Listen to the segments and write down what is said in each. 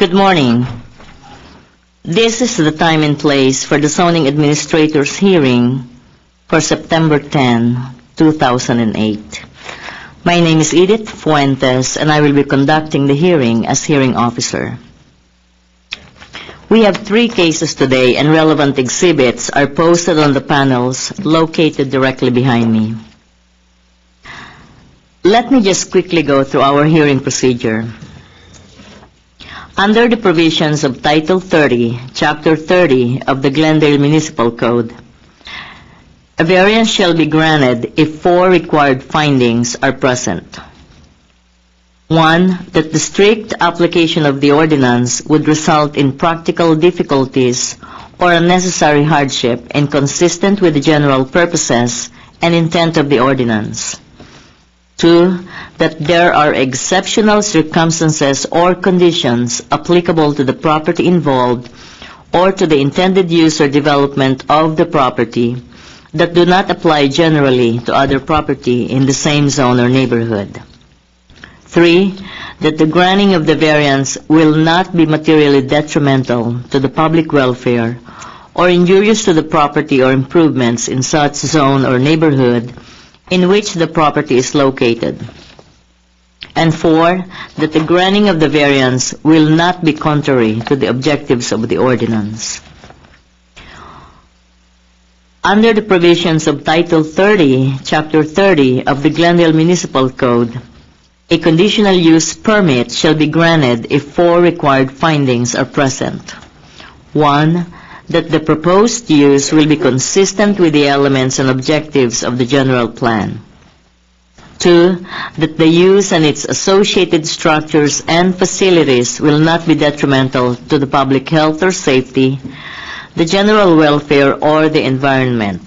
Good morning. This is the time and place for the Zoning Administrator's hearing for September 10, 2008. My name is Edith Fuentes, and I will be conducting the hearing as hearing officer. We have 3 cases today, and relevant exhibits are posted on the panels located directly behind me. Let me just quickly go through our hearing procedure. Under the provisions of Title 30, Chapter 30 of the Glendale Municipal Code, a variance shall be granted if 4 required findings are present. 1, that the strict application of the ordinance would result in practical difficulties or unnecessary hardship inconsistent with the general purposes and intent of the ordinance. 2, that there are exceptional circumstances or conditions applicable to the property involved or to the intended use or development of the property that do not apply generally to other property in the same zone or neighborhood. 3, that the granting of the variance will not be materially detrimental to the public welfare or injurious to the property or improvements in such zone or neighborhood in which the property is located. And 4, that the granting of the variance will not be contrary to the objectives of the ordinance. Under the provisions of Title 30, Chapter 30 of the Glendale Municipal Code, a conditional use permit shall be granted if 4 required findings are present. 1, that the proposed use will be consistent with the elements and objectives of the general plan. 2, that the use and its associated structures and facilities will not be detrimental to the public health or safety, the general welfare, or the environment.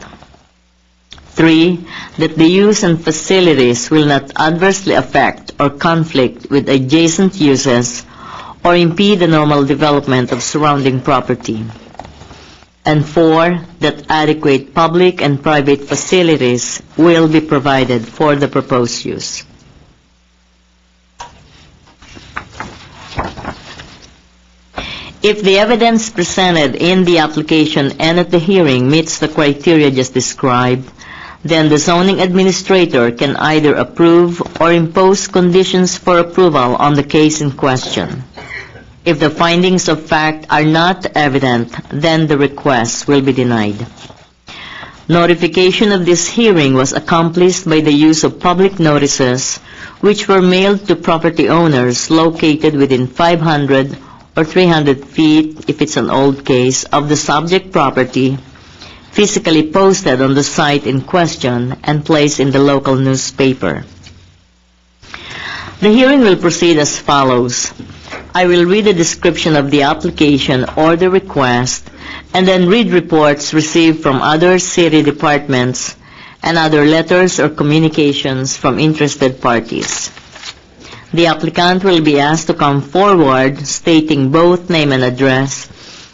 3, that the use and facilities will not adversely affect or conflict with adjacent uses or impede the normal development of surrounding property. And 4, that adequate public and private facilities will be provided for the proposed use. If the evidence presented in the application and at the hearing meets the criteria just described, then the zoning administrator can either approve or impose conditions for approval on the case in question. If the findings of fact are not evident, then the request will be denied. Notification of this hearing was accomplished by the use of public notices, which were mailed to property owners located within 500 or 300 feet, if it's an old case, of the subject property, physically posted on the site in question, and placed in the local newspaper. The hearing will proceed as follows. I will read a description of the application or the request, and then read reports received from other city departments and other letters or communications from interested parties. The applicant will be asked to come forward stating both name and address,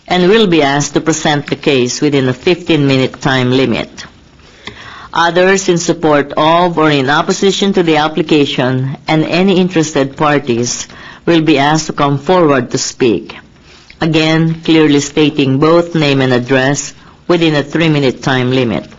and will be asked to present the case within a 15-minute time limit. Others in support of or in opposition to the application and any interested parties will be asked to come forward to speak. Again, clearly stating both name and address within a 3-minute time limit.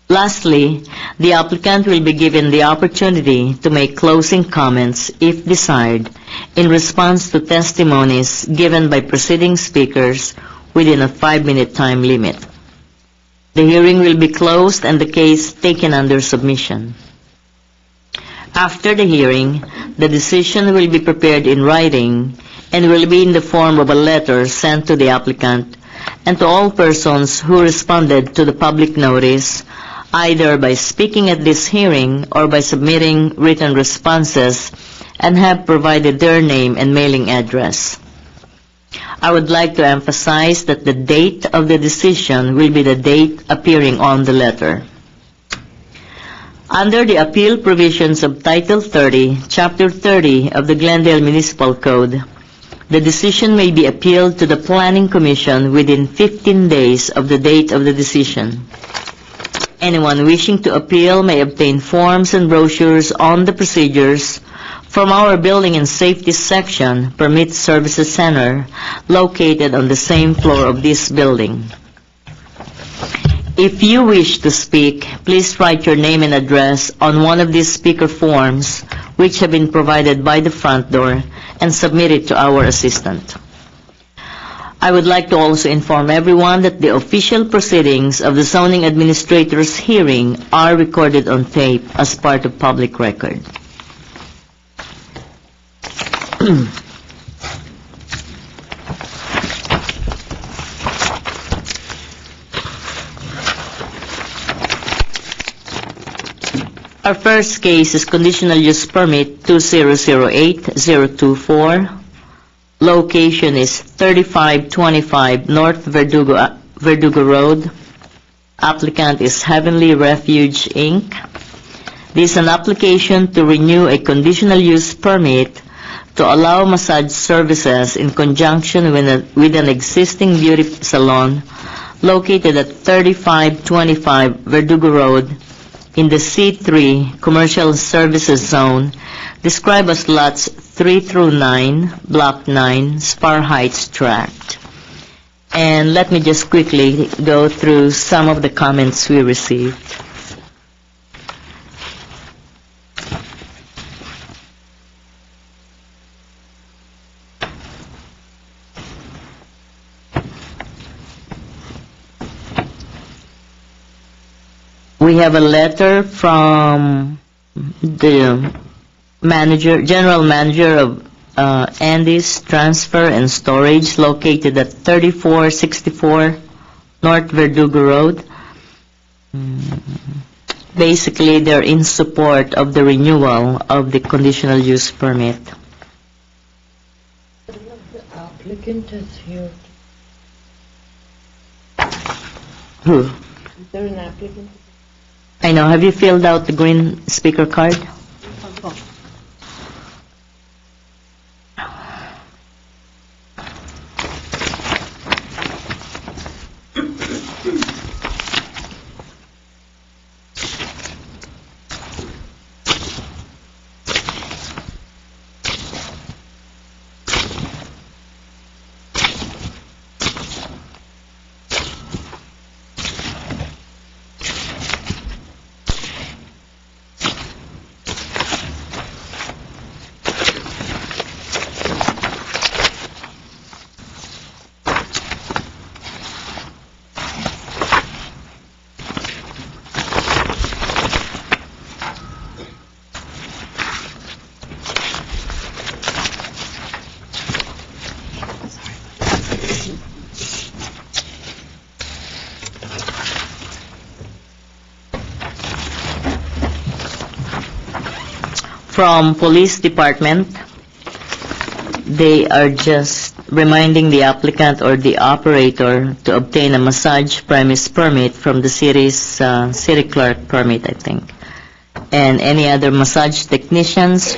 Lastly, the applicant will be given the opportunity to make closing comments, if desired, in response to testimonies given by preceding speakers within a 5-minute time limit. The hearing will be closed and the case taken under submission. After the hearing, the decision will be prepared in writing and will be in the form of a letter sent to the applicant and to all persons who responded to the public notice, either by speaking at this hearing or by submitting written responses and have provided their name and mailing address. I would like to emphasize that the date of the decision will be the date appearing on the letter. Under the appeal provisions of Title 30, Chapter 30 of the Glendale Municipal Code, the decision may be appealed to the Planning Commission within 15 days of the date of the decision. Anyone wishing to appeal may obtain forms and brochures on the procedures from our Building and Safety Section Permit Services Center located on the same floor of this building. If you wish to speak, please write your name and address on one of these speaker forms which have been provided by the front door and submit it to our assistant. I would like to also inform everyone that the official proceedings of the zoning administrator's hearing are recorded on tape as part of public record. Our first case is conditional use permit 2008-024. Location is 3525 North Verdugo Road. Applicant is Heavenly Refuge, Inc. This is an application to renew a conditional use permit to allow massage services in conjunction with an existing beauty salon located at 3525 Verdugo Road in the C3 Commercial Services Zone, described as lots 3 through 9, Block 9, Spar Heights Tract. And let me just quickly go through some of the comments we received. We have a letter from the general manager of Andy's Transfer and Storage located at 3464 North Verdugo Road. Basically, they're in support of the renewal of the conditional use permit. The applicant is here. Who? Is there an applicant? I know. Have you filled out the green speaker card? From Police Department, they are just reminding the applicant or the operator to obtain a massage premise permit from the city's city clerk permit, I think. And any other massage technicians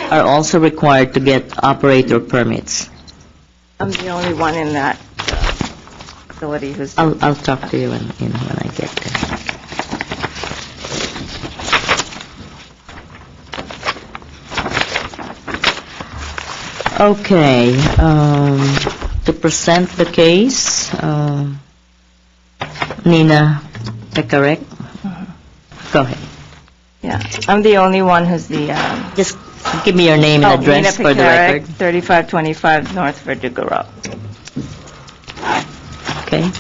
are also required to get operator permits. I'm the only one in that facility who's... I'll talk to you when I get there. Okay, to present the case, Nina Pekarek. Go ahead. Yeah, I'm the only one who's the... Just give me your name and address Nina for the Pekarek, record. 3525 North Verdugo Road. Okay.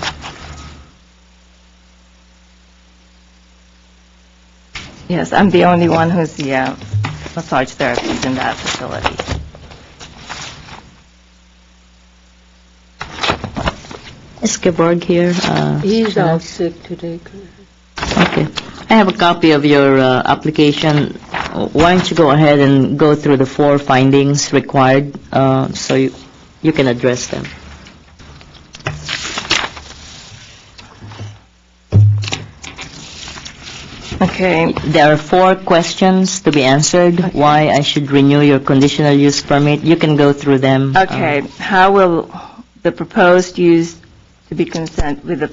Yes, I'm the only one who's the massage therapist in that facility. Is Geborg here? He's out sick today. Okay. I have a copy of your application. Why don't you go ahead and go through the 4 findings required so you can address them. Okay. There are 4 questions to be answered. Okay. Why I should renew your conditional use permit. You can go through them. Okay, how will the proposed use to be consistent with the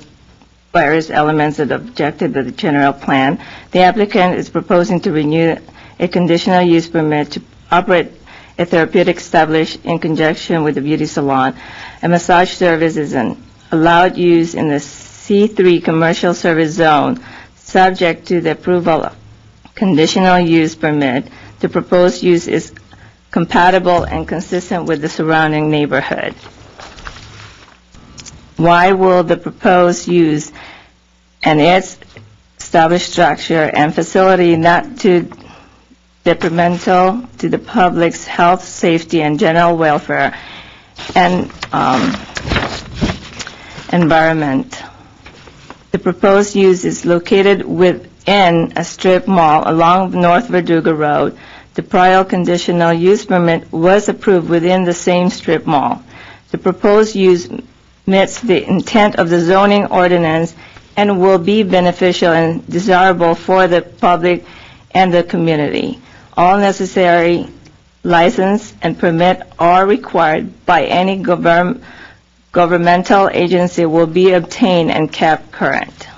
various elements that objected to the general plan? The applicant is proposing to renew a conditional use permit operate a therapeutic establishment in conjunction with a beauty salon. A massage service is an allowed use in the C3 commercial service zone, subject to the approval of conditional use permit. The proposed use is compatible and consistent with the surrounding neighborhood. Why will the proposed use and its established structure and facility not to detrimental to the public's health, safety, and general welfare and environment? The proposed use is located within a strip mall along North Verdugo Road. The prior conditional use permit was approved within the same strip mall. The proposed use meets the intent of the zoning ordinance and will be beneficial and desirable for the public and the community. All necessary license and permit are required by any governmental agency will be obtained and kept current.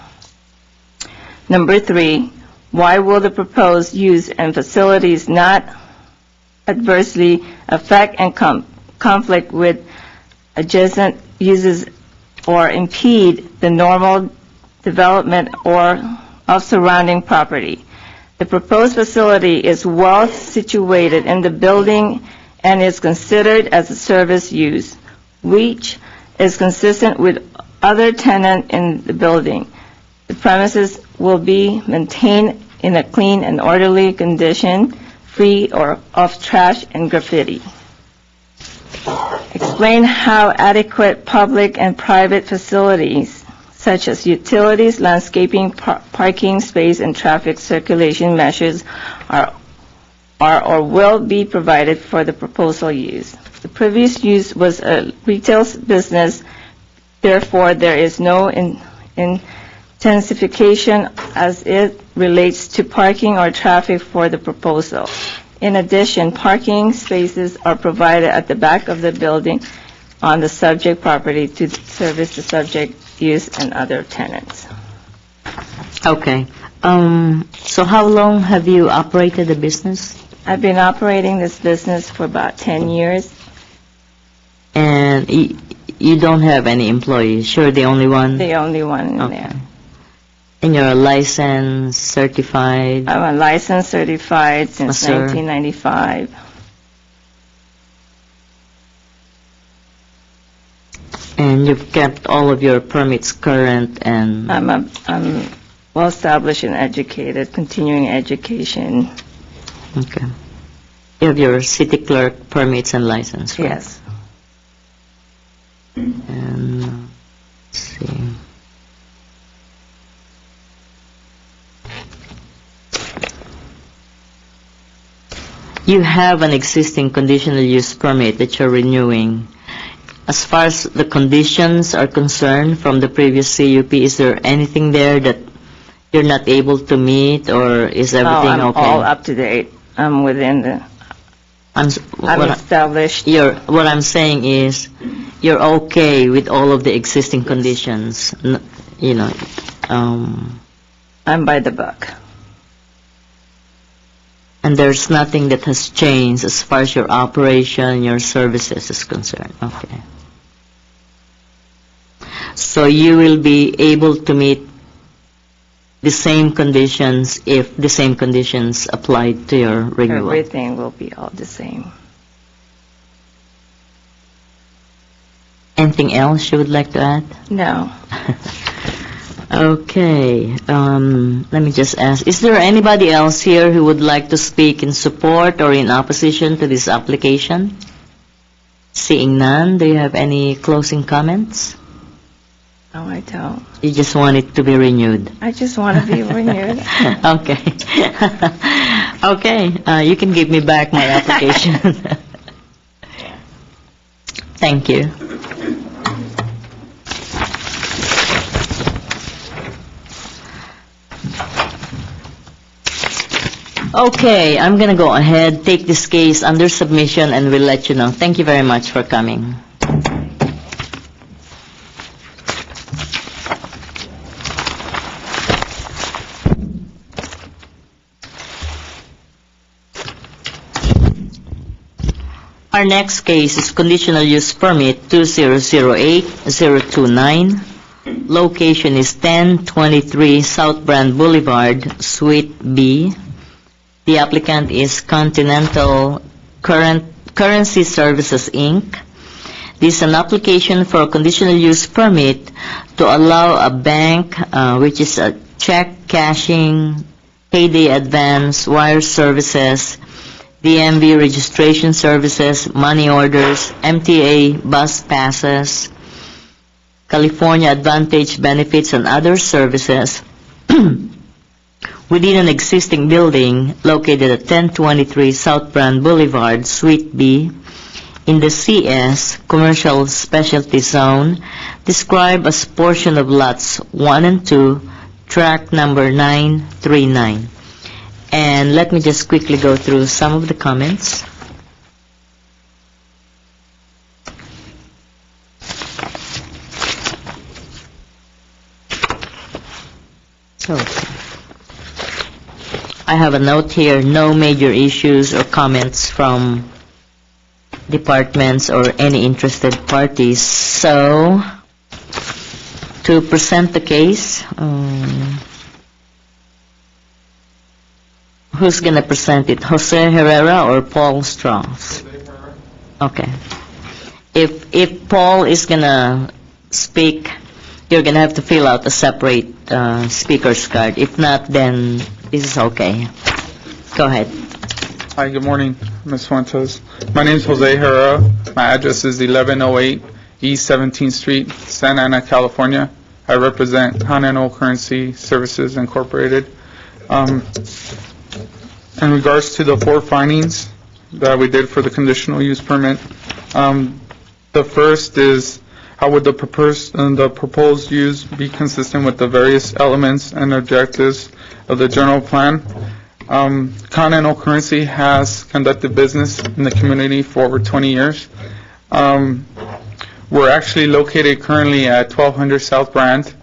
Number 3, why will the proposed use and facilities not adversely affect and conflict with adjacent uses or impede the normal development of surrounding property? The proposed facility is well situated in the building and is considered as a service use, which is consistent with other tenants in the building. The premises will be maintained in a clean and orderly condition, free of trash and graffiti. Explain how adequate public and private facilities, such as utilities, landscaping, parking space, and traffic circulation measures are or will be provided for the proposal use. The previous use was a retail business, therefore there is no intensification as it relates to parking or traffic for the proposal. In addition, parking spaces are provided at the back of the building on the subject property to service the subject use and other tenants. Okay. So how long have you operated the business? I've been operating this business for about 10 years. And you don't have any employees? You're the only one? The only one in Okay. there. And you're a licensed, certified? I'm a licensed certified since Masseur. 1995. And you've kept all of your permits current and... I'm well established and educated, continuing education. Okay. You have your city clerk permits and license, right? Yes. And let's see. You have an existing conditional use permit that you're renewing. As far as the conditions are concerned from the previous CUP, is there anything there that you're not able to meet, or is everything I'm okay? all up to date. I'm within the, I'm established. What I'm saying is, you're okay with all of the existing conditions, you know. I'm by the book. And there's nothing that has changed as far as your operation, your services is concerned. Okay. So you will be able to meet the same conditions if the same conditions applied to your renewal. Everything will be all the same. Anything else you would like to add? No. Okay, let me just ask, is there anybody else here who would like to speak in support or in opposition to this application? Seeing none, do you have any closing comments? No, I don't. You just want it to be renewed? I just want to be renewed. Okay. Okay, you can give me back my application. Thank you. Okay, I'm going to go ahead, take this case under submission, and we'll let you know. Thank you very much for coming. Our next case is conditional use permit 2008-029. Location is 1023 South Brand Boulevard, Suite B. The applicant is Continental Currency Services, Inc. This is an application for a conditional use permit to allow a bank, which is a check cashing, payday advance, wire services, DMV registration services, money orders, MTA bus passes, California Advantage benefits, and other services within an existing building located at 1023 South Brand Boulevard, Suite B, in the CS, Commercial Specialty Zone, described as portion of lots 1 and 2, track number 939. And let me just quickly go through some of the comments. So, I have a note here, no major issues or comments from departments or any interested parties. So, to present the case, who's going to present it, Jose Herrera or Paul Strauss? Okay. If Paul is going to speak, you're going to have to fill out a separate speaker's card. If not, then this is okay. Go ahead. Hi, good morning, Ms. Fuentes. My name is Jose Herrera. My address is 1108 East 17th Street, Santa Ana, California. I represent Continental Currency Services Incorporated. In regards to the 4 findings that we did for the conditional use permit, the first is how would the proposed use be consistent with the various elements and objectives of the general plan? Continental Currency has conducted business in the community for over 20 years. We're actually located currently at 1200 South Brand,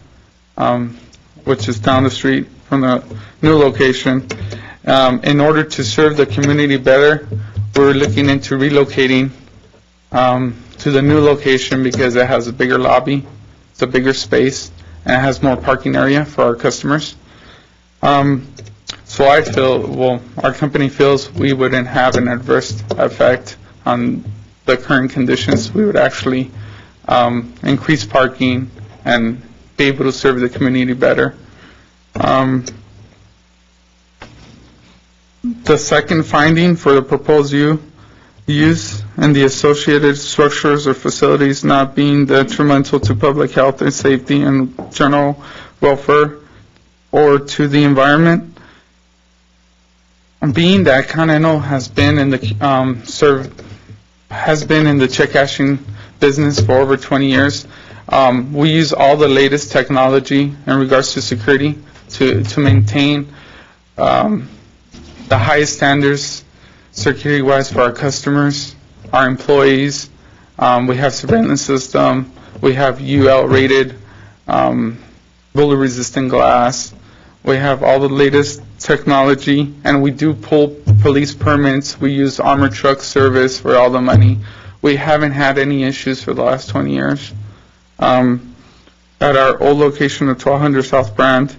which is down the street from the new location. In order to serve the community better, we're looking into relocating to the new location because it has a bigger lobby, it's a bigger space, and it has more parking area for our customers. So I feel, well, our company feels we wouldn't have an adverse effect on the current conditions. We would actually increase parking and be able to serve the community better. The second finding for the proposed use and the associated structures or facilities not being detrimental to public health and safety and general welfare or to the environment. Being that Continental has been in the check cashing business for over 20 years, we use all the latest technology in regards to security to maintain the highest standards security-wise for our customers, our employees. We have surveillance system. We have UL-rated bullet-resistant glass. We have all the latest technology, and we do pull police permits. We use armored truck service for all the money. We haven't had any issues for the last 20 years. At our old location of 1200 South Brand,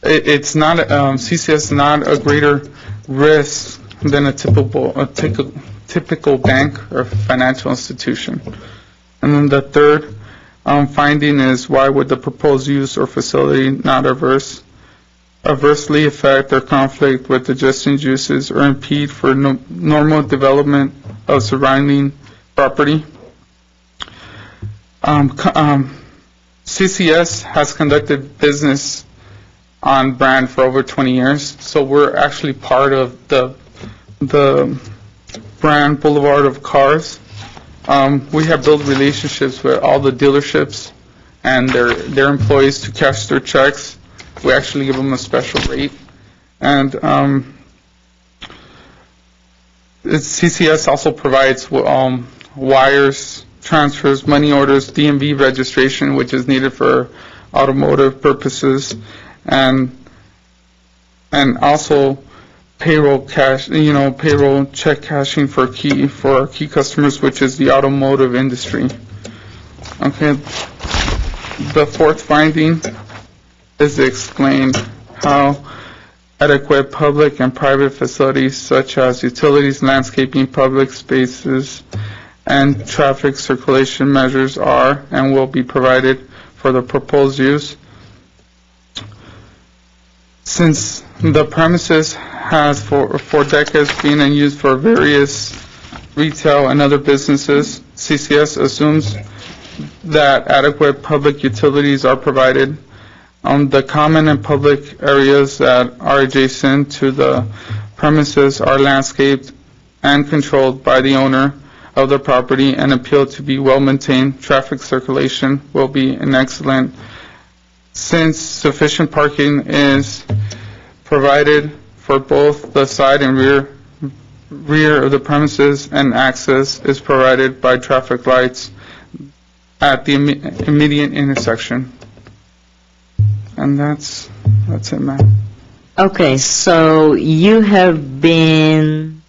it's not CCS is not a greater risk than a typical bank or financial institution. And then the third finding is why would the proposed use or facility not adversely affect or conflict with adjacent uses or impede for normal development of surrounding property. CCS has conducted business on brand for over 20 years, so we're actually part of the brand boulevard of cars. We have built relationships with all the dealerships and their employees to cash their checks. We actually give them a special rate. And CCS also provides wires, transfers, money orders, DMV registration, which is needed for automotive purposes, and also payroll payroll check cashing for our key customers, which is the automotive industry. Okay. The fourth finding is to explain how adequate public and private facilities such as utilities, landscaping, public spaces, and traffic circulation measures are and will be provided for the proposed use. Since the premises has for decades been in use for various retail and other businesses, CCS assumes that adequate public utilities are provided. The common and public areas that are adjacent to the premises are landscaped and controlled by the owner of the property and appear to be well-maintained. Traffic circulation will be an excellent, since sufficient parking is provided for both the side and rear of the premises, and access is provided by traffic lights at the immediate intersection. And that's it, ma'am. Okay, so you have been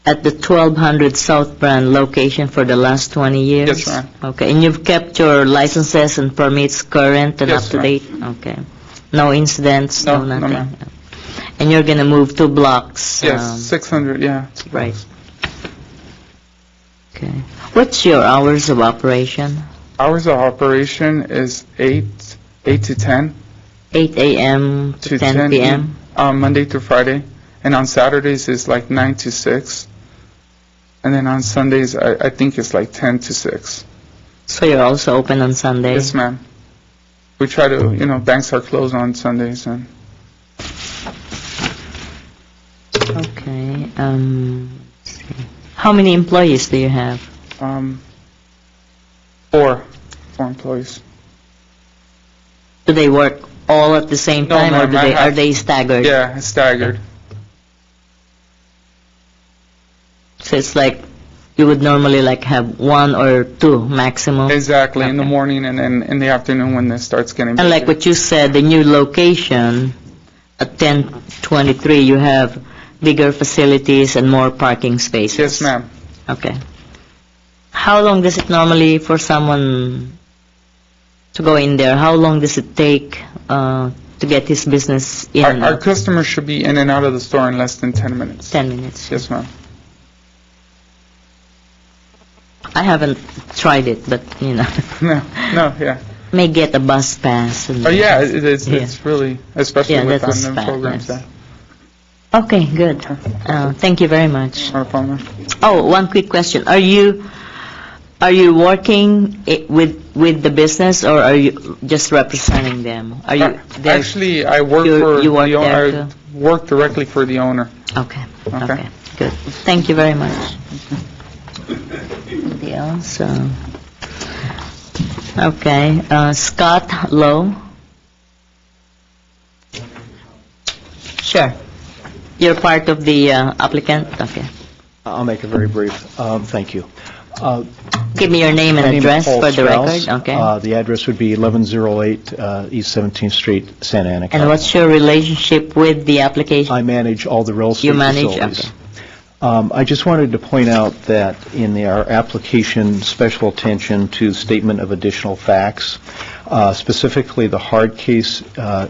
at the 1200 South Brand location for the last 20 years? Yes, ma'am. Okay, and you've kept your licenses and permits current and Yes, up to ma'am. date? Okay. No incidents, No, nothing? no, ma'am. And you're going to move 2 blocks? Yes, 600, yeah. Right. Okay. What's your hours of operation? Hours of operation is 8 to 10. 8 a.m. to 10 p.m.? Monday through Friday. And on Saturdays is like 9 to 6. And then on Sundays, I think it's like 10 to 6. So you're also open on Sunday? Yes, ma'am. We try to, banks are closed on Sundays. And Okay. Let's see. How many employees do you have? 4 employees. Do they work all at the same No, time, or ma'am, I are have- they staggered? Yeah, staggered. So it's like you would normally like have 1 or 2 maximum? Exactly, in the Okay. morning and then in the afternoon when it starts getting And like busy. what you said, the new location at 1023, you have bigger facilities and more parking spaces? Yes, ma'am. Okay. How long does it normally, for someone to go in there, how long does it take to get his business in and Our out? customers should be in and out of the store in less than 10 minutes. 10 minutes. Yes, ma'am. I haven't tried it, but, No, yeah. may get a bus pass. And Oh, yeah, it's Yeah. really, especially Yeah, with that was them fat, programs. yes. Okay, good. Thank you very much. Not a problem. Oh, one quick question. Are you working with the business, or are you just representing them? Are you there? Actually, I work You- for you work the there owner. I work directly for the owner. Okay, Okay. okay, good. Thank you very much. Anybody else? Okay, Scott Lowe? Sure. You're part of the applicant? Okay. I'll make it very brief. Thank you. Give me your name and My name is address Paul for the Strauss. record, okay? The address would be 1108 East 17th Street, Santa Ana. And what's your relationship with the application? I manage all the real estate You manage, facilities. okay. I just wanted to point out that in our application, special attention to statement of additional facts, specifically the hard case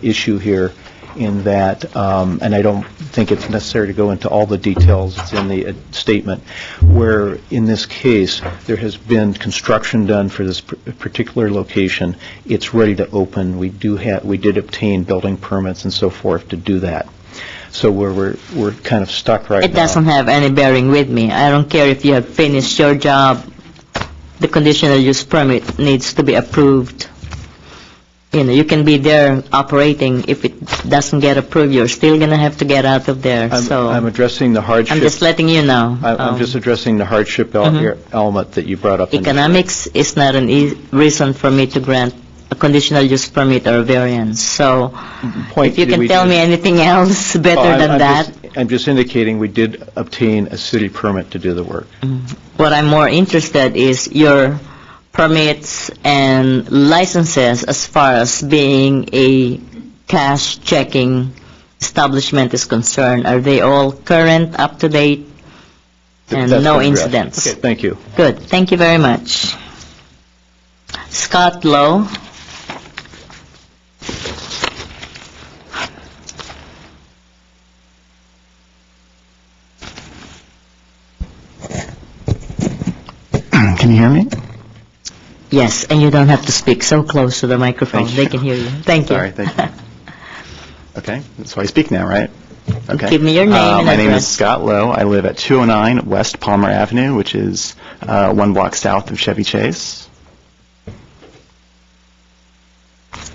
issue here, in that, and I don't think it's necessary to go into all the details, it's in the statement, where in this case, there has been construction done for this particular location. It's ready to open. We did obtain building permits and so forth to do that. So we're kind of stuck right now. It doesn't have any bearing with me. I don't care if you have finished your job. The conditional use permit needs to be approved. You can be there operating. If it doesn't get approved, you're still going to have to get out of there. So I'm addressing the hardship. I'm just letting you know. I'm just addressing the hardship element that you brought up. Economics is not an reason for me to grant a conditional use permit or a variance. So if you can tell me anything else better than that. I'm just indicating we did obtain a city permit to do the work. What I'm more interested is your permits and licenses as far as being a cash checking establishment is concerned, are they all current, up to date, and That's no been addressed. incidents? Okay, thank you. Good, thank you very much. Scott Lowe. Can you hear me? Yes, and you don't have to speak so close to the microphone. Thank They you. can hear you. Thank you. Sorry, thank you. Okay, so I speak now, right? Okay. Give me your name and My name is address. Scott Lowe. I live at 209 West Palmer Avenue, which is 1 block south of Chevy Chase.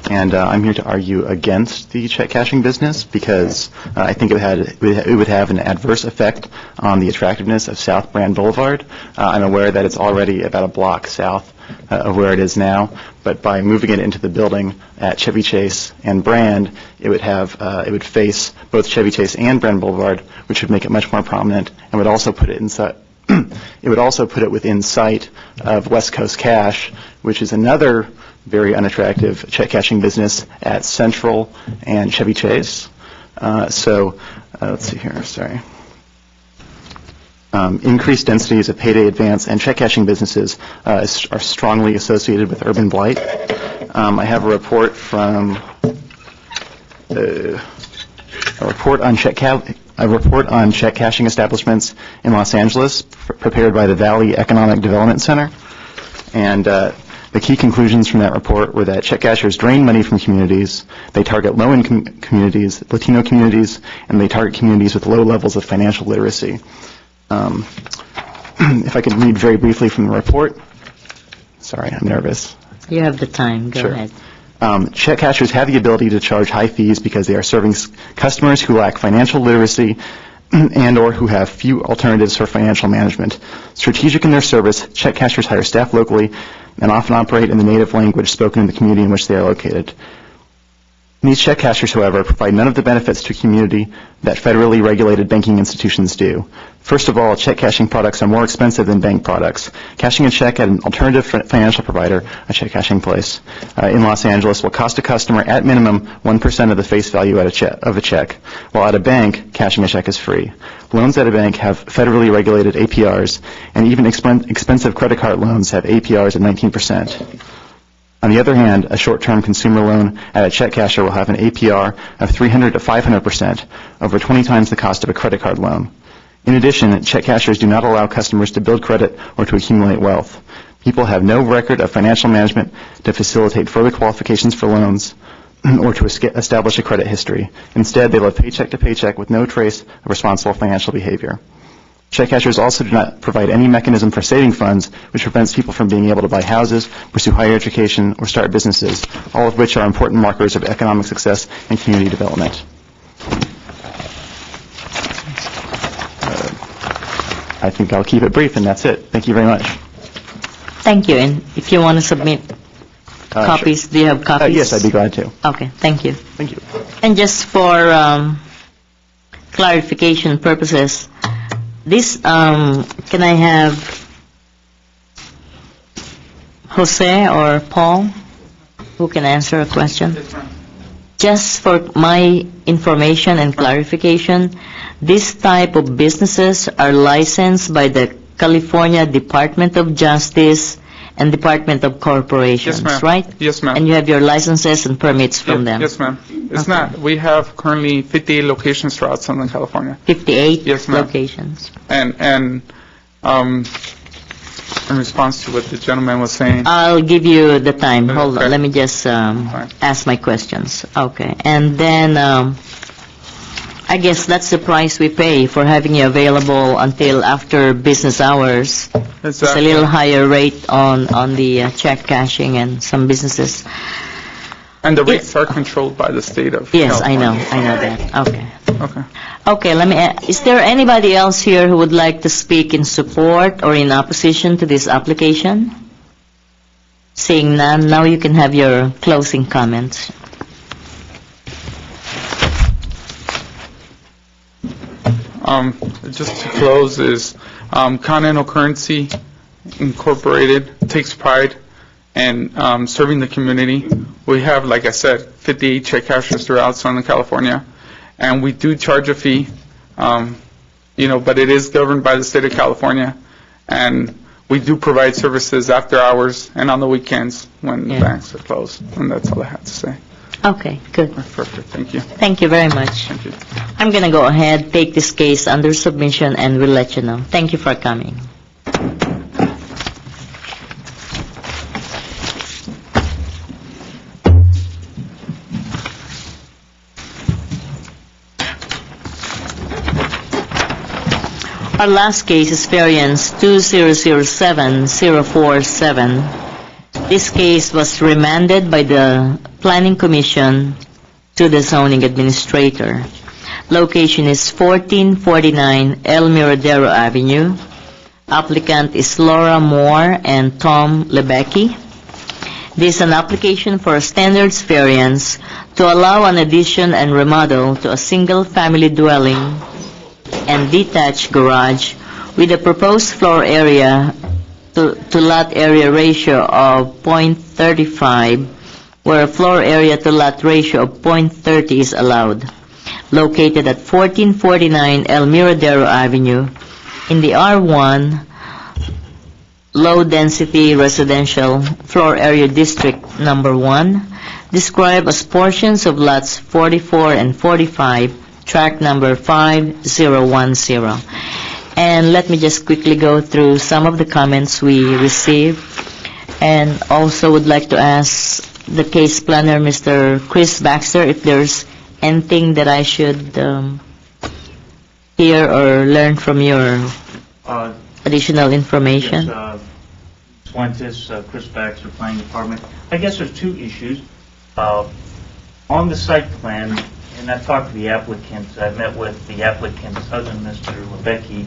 And I'm here to argue against the check cashing business because I think it would have an adverse effect on the attractiveness of South Brand Boulevard. I'm aware that it's already about a block south of where it is now, but by moving it into the building at Chevy Chase and Brand, it would face both Chevy Chase and Brand Boulevard, which would make it much more prominent, and would also put it inside. It would also put it within sight of West Coast Cash, which is another very unattractive check cashing business at Central and Chevy Chase. Let's see here, sorry. Increased densities of payday advance and check cashing businesses are strongly associated with urban blight. I have a report from a report on check cashing establishments in Los Angeles prepared by the Valley Economic Development Center, and the key conclusions from that report were that check cashers drain money from communities, they target low-income communities, Latino communities, and they target communities with low levels of financial literacy. If I could read very briefly from the report. Sorry, I'm nervous. You have the time. Go Sure. ahead. Check cashers have the ability to charge high fees because they are serving customers who lack financial literacy and or who have few alternatives for financial management. Strategic in their service, check cashers hire staff locally and often operate in the native language spoken in the community in which they are located. These check cashers, however, provide none of the benefits to a community that federally regulated banking institutions do. First of all, check cashing products are more expensive than bank products. Cashing a check at an alternative financial provider, a check cashing place, in Los Angeles will cost a customer at minimum 1% of the face value of a check, while at a bank, cashing a check is free. Loans at a bank have federally regulated APRs, and even expensive credit card loans have APRs of 19%. On the other hand, a short-term consumer loan at a check casher will have an APR of 300 to 500%, over 20 times the cost of a credit card loan. In addition, check cashers do not allow customers to build credit or to accumulate wealth. People have no record of financial management to facilitate further qualifications for loans or to establish a credit history. Instead, they live paycheck to paycheck with no trace of responsible financial behavior. Check cashers also do not provide any mechanism for saving funds, which prevents people from being able to buy houses, pursue higher education, or start businesses, all of which are important markers of economic success and community development. I think I'll keep it brief, and that's it. Thank you very much. Thank you. And if you want to submit copies, do you have copies? Yes, I'd be glad to. Okay, thank you. Thank you. And just for clarification purposes, this, can I have Jose or Paul who can answer a question? Just for my information and clarification, this type of businesses are licensed by the California Department of Justice and Department of Corporations, Yes, ma'am. right? Yes, ma'am. And you have your licenses and permits from them? Yes, ma'am. It's Okay. not. We have currently 58 locations throughout Southern California. 58 Yes, ma'am. locations. And in response to what the gentleman was saying, I'll give you the time. Hold Okay. on, let me just ask my questions. Okay, and then I guess that's the price we pay for having you available until after business hours. It's a little higher rate on the check cashing and some businesses. and the rates are controlled by the state of Yes, I know California. that. Okay. Okay. Okay, is there anybody else here who would like to speak in support or in opposition to this application? Seeing none, now you can have your closing comments. Just to close is, Continental Currency Incorporated takes pride in serving the community. We have, like I said, 58 check cashers throughout Southern California, and we do charge a fee, but it is governed by the state of California, and we do provide services after hours and on the weekends when the Yeah. banks are closed, and that's all I have to say. Okay, good. Perfect, thank you. Thank you very much. Thank you. I'm going to go ahead, take this case under submission, and we'll let you know. Thank you for coming. Our last case is variance 2007-047. This case was remanded by the Planning Commission to the zoning administrator. Location is 1449 El Miradero Avenue. Applicant is Laura Moore and Tom Lebecki. This is an application for a standards variance to allow an addition and remodel to a single-family dwelling and detached garage with a proposed floor area to lot area ratio of 0.35, where a floor area to lot ratio of 0.30 is allowed, located at 1449 El Miradero Avenue in the R1 low-density residential floor area district number 1, described as portions of lots 44 and 45, track number 5010. And let me just quickly go through some of the comments we received, and also would like to ask the case planner, Mr. Chris Baxter, if there's anything that I should hear or learn from your additional information. Yes, Fuentes, Chris Baxter, Planning Department. I guess there's two issues. On the site plan, and I've talked to the applicant, I've met with the applicant's husband, Mr. Lebecki,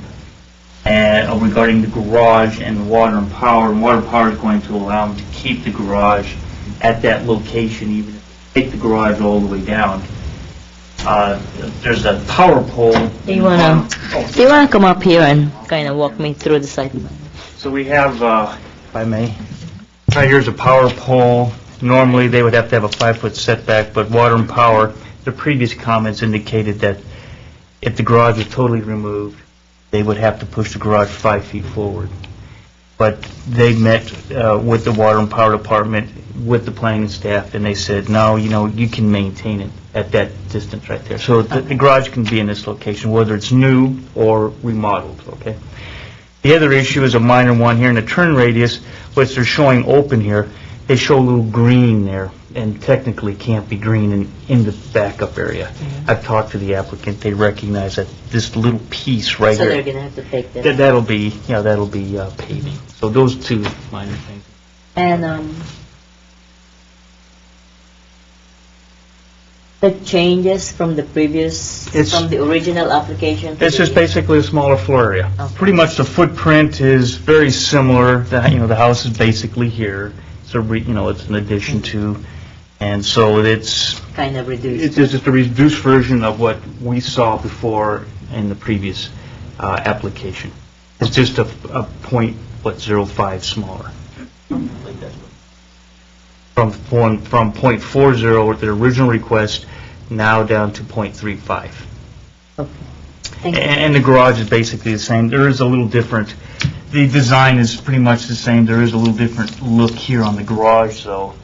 and regarding the garage and water and power. And water and power is going to allow them to keep the garage at that location, even if they take the garage all the way down. There's a power pole. Do you wanna come up here and kind of walk me through the site plan? So we have, if I may, right here's a power pole. Normally, they would have to have a 5-foot setback, but water and power, the previous comments indicated that if the garage was totally removed, they would have to push the garage 5 feet forward. But they met with the water and power department, with the planning staff, and they said, no, you can maintain it at that distance right there. So the garage can be in this location, whether it's new or remodeled, okay? The other issue is a minor one here in the turn radius, which they're showing open here. They show a little green there, and technically can't be green in the backup area. I've talked to the applicant. They recognize that this little piece right So they're here, going to have to take that. that'll be paving. So those two minor things. And the changes from the from the original application? It's just basically a smaller floor area. Okay. Pretty much the footprint is very similar. The house is basically here. It's it's an addition to, and so it's Kind of reduced. just a reduced version of what we saw before in the previous application. It's just a .05 smaller. From 0.40 with the original request, now down to 0.35. Okay. Thank you. And the garage is basically the same. There is a little different, the design is pretty much the same. There is a little different look here on the garage, though.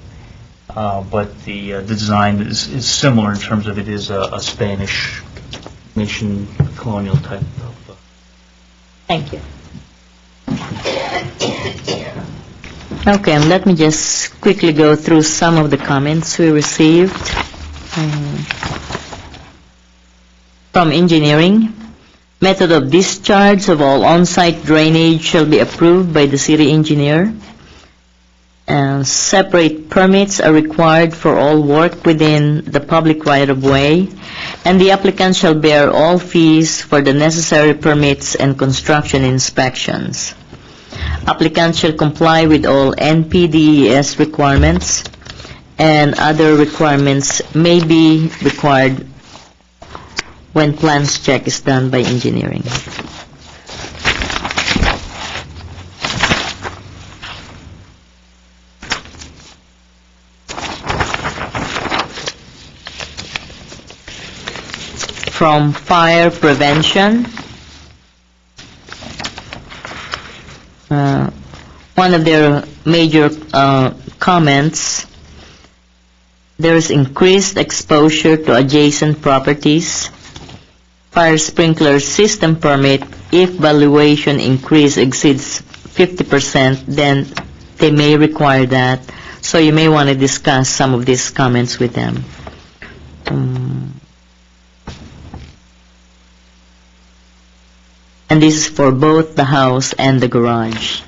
But the design is similar in terms of it is a Spanish mission colonial type of. Thank you. Okay, and let me just quickly go through some of the comments we received. From engineering, method of discharge of all on-site drainage shall be approved by the city engineer. And separate permits are required for all work within the public right-of-way, and the applicant shall bear all fees for the necessary permits and construction inspections. Applicant shall comply with all NPDES requirements, and other requirements may be required when plans check is done by engineering. from fire prevention. One of their major comments, there's increased exposure to adjacent properties. Fire sprinkler system permit, if valuation increase exceeds 50%, then they may require that. So you may want to discuss some of these comments with them. And this is for both the house and the garage.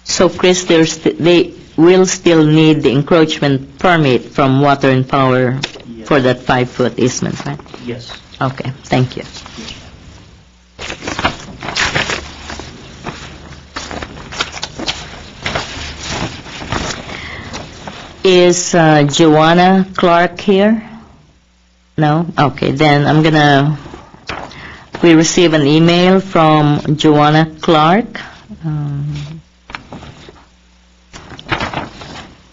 So, Chris, they will still need the encroachment permit from Water and Power for that 5-foot easement, right? Yes. Okay, thank you. Is Joanna Clark here? No? Okay, then we receive an email from Joanna Clark.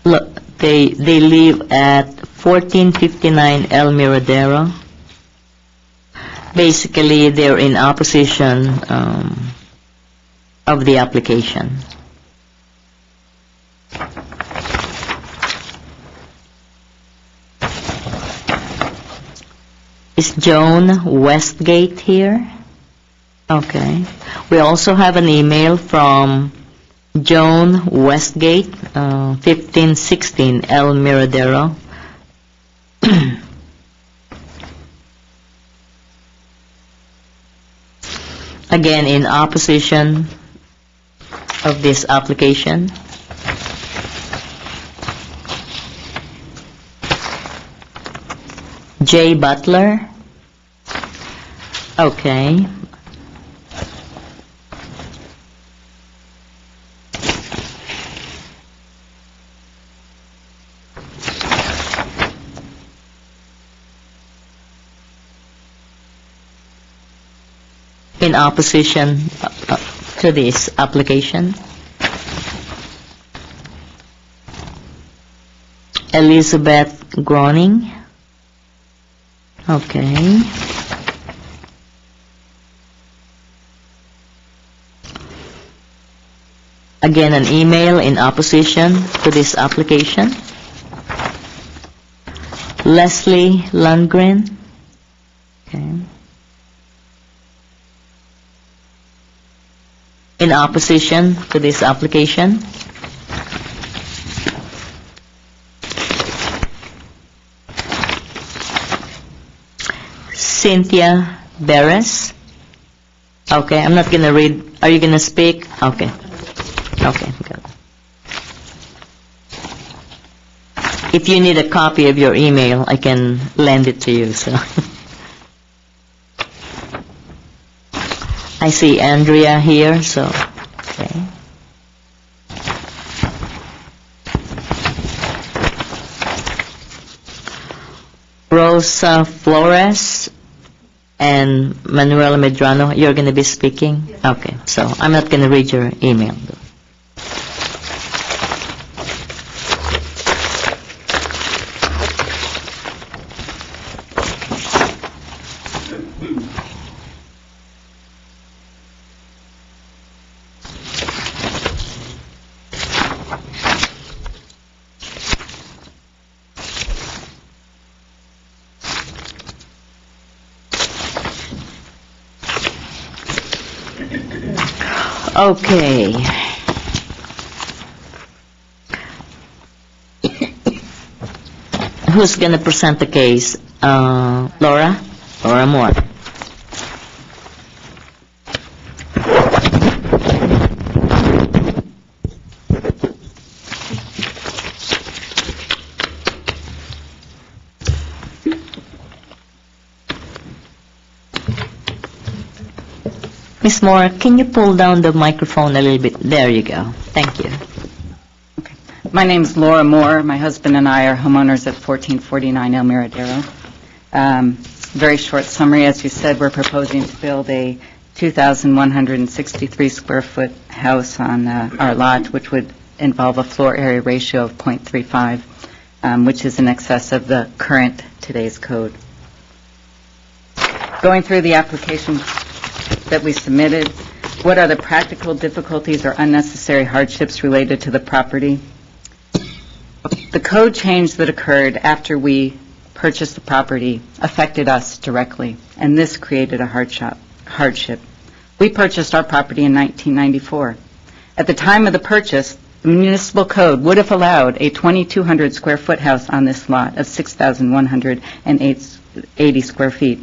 Look, they live at 1459 El Miradero. Basically, they're in opposition of the application. Is Joan Westgate here? Okay. We also have an email from Joan Westgate, 1516 El Miradero. Again, in opposition of this application. J. Butler. Okay. In opposition to this application. Elizabeth Groening. Okay. Again, an email in opposition to this application. Leslie Lundgren. Okay. In opposition to this application. Cynthia Beres. Okay, I'm not going to read. Are you going to speak? Okay. Okay, good. If you need a copy of your email, I can lend it to you. So, I see Andrea here, so, okay. Rosa Flores and Manuela Medrano, you're going to be speaking? Okay, so I'm not going to read your email. Okay. Who's going to present the case? Laura Moore. Miss Moore, can you pull down the microphone a little bit? There you go. Thank you. Okay. My name's Laura Moore. My husband and I are homeowners at 1449 El Miradero. Very short summary. As you said, we're proposing to build a 2,163 square foot house on our lot, which would involve a floor area ratio of 0.35, which is in excess of the current today's code. Going through the application that we submitted, what are the practical difficulties or unnecessary hardships related to the property? The code change that occurred after we purchased the property affected us directly, and this created a hardship. We purchased our property in 1994. At the time of the purchase, the municipal code would have allowed a 2,200 square foot house on this lot of 6,180 square feet.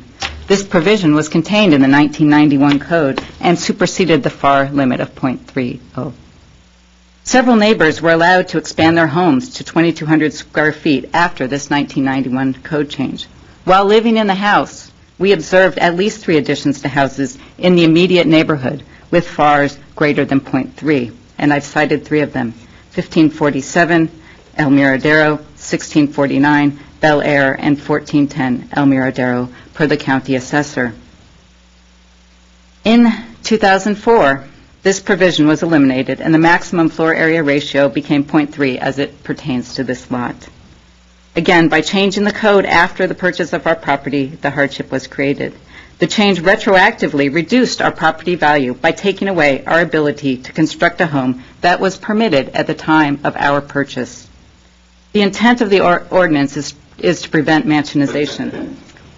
This provision was contained in the 1991 code and superseded the FAR limit of 0.30. Several neighbors were allowed to expand their homes to 2,200 square feet after this 1991 code change. While living in the house, we observed at least 3 additions to houses in the immediate neighborhood with FARs greater than 0.3, and I've cited 3 of them: 1547 El Miradero, 1649 Bel Air, and 1410 El Miradero, per the county assessor. In 2004, this provision was eliminated, and the maximum floor area ratio became 0.3 as it pertains to this lot. Again, by changing the code after the purchase of our property, the hardship was created. The change retroactively reduced our property value by taking away our ability to construct a home that was permitted at the time of our purchase. The intent of the ordinance is to prevent mansionization.